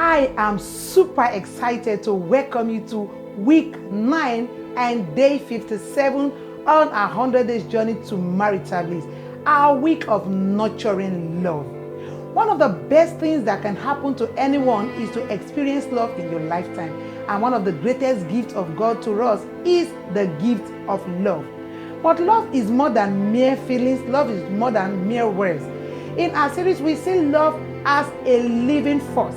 I am super excited to welcome you to week 9 and day 57 on our 100 days journey to marital bliss, our week of nurturing love. One of the best things that can happen to anyone is to experience love in your lifetime. And one of the greatest gifts of God to us is the gift of love. But love is more than mere feelings. Love is more than mere words. In our series, we see love as a living force.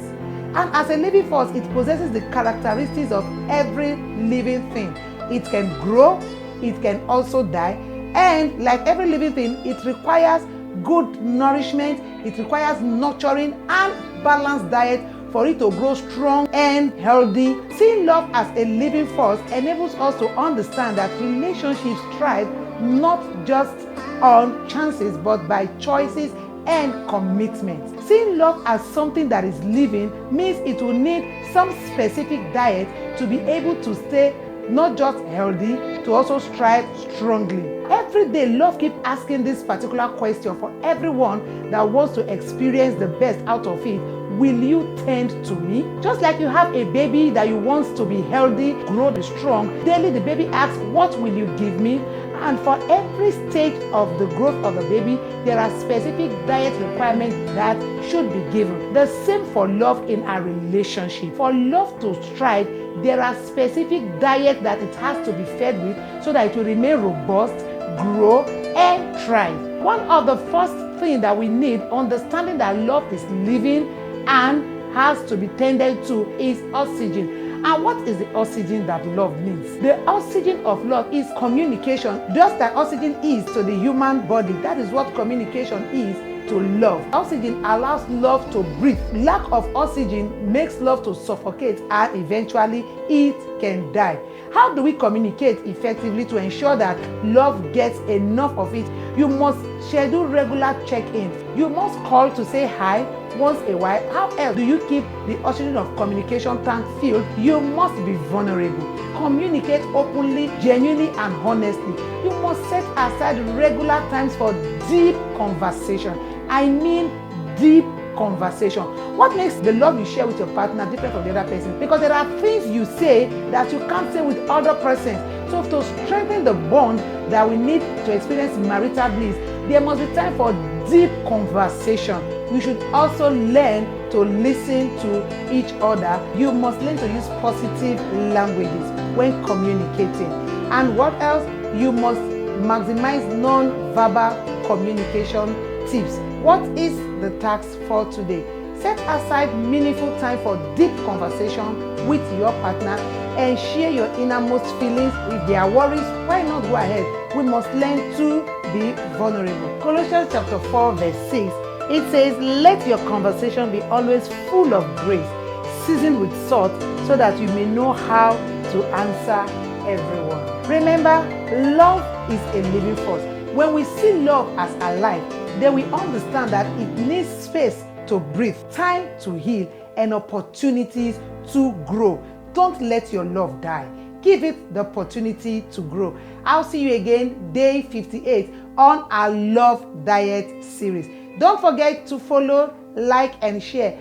And as a living force, it possesses the characteristics of every living thing. It can grow, it can also die, and like every living thing, it requires good nourishment, it requires nurturing and balanced diet for it to grow strong and healthy. Seeing love as a living force enables us to understand that relationships thrive not just on chances but by choices and commitment. Seeing love as something that is living means it will need some specific diet to be able to stay not just healthy, to also strive strongly. Every day, love keeps asking this particular question for everyone that wants to experience the best out of it. Will you tend to me? Just like you have a baby that you want to be healthy, grow strong, daily the baby asks, what will you give me? And for every stage of the growth of the baby, there are specific diet requirements that should be given. The same for love in our relationship. For love to thrive, there are specific diet that it has to be fed with so that it will remain robust, grow, and thrive. One of the first things that we need, understanding that love is living and has to be tended to, is oxygen. And what is the oxygen that love needs? The oxygen of love is communication. Just like oxygen is to the human body, that is what communication is to love. Oxygen allows love to breathe. Lack of oxygen makes love to suffocate and eventually it can die. How do we communicate effectively to ensure that love gets enough of it? You must schedule regular check-ins. You must call to say hi once a while. How else do you keep the oxygen of communication tank filled? You must be vulnerable. Communicate openly, genuinely, and honestly. You must set aside regular times for deep conversation. I mean deep conversation. What makes the love you share with your partner different from the other person? Because there are things you say that you can't say with other persons. So to strengthen the bond that we need to experience marital bliss, there must be time for deep conversation. We should also learn to listen to each other. You must learn to use positive languages when communicating. And what else? You must maximize non-verbal communication tips. What is the task for today? Set aside meaningful time for deep conversation with your partner and share your innermost feelings. If there are worries, why not go ahead? We must learn to be vulnerable. Colossians chapter 4 verse 6, it says, let your conversation be always full of grace, seasoned with salt, so that you may know how to answer everyone. Remember, love is a living force. When we see love as alive, then we understand that it needs space to breathe, time to heal, and opportunities to grow. Don't let your love die. Give it the opportunity to grow. I'll see you again day 58 on our Love Diet series. Don't forget to follow, like, and share.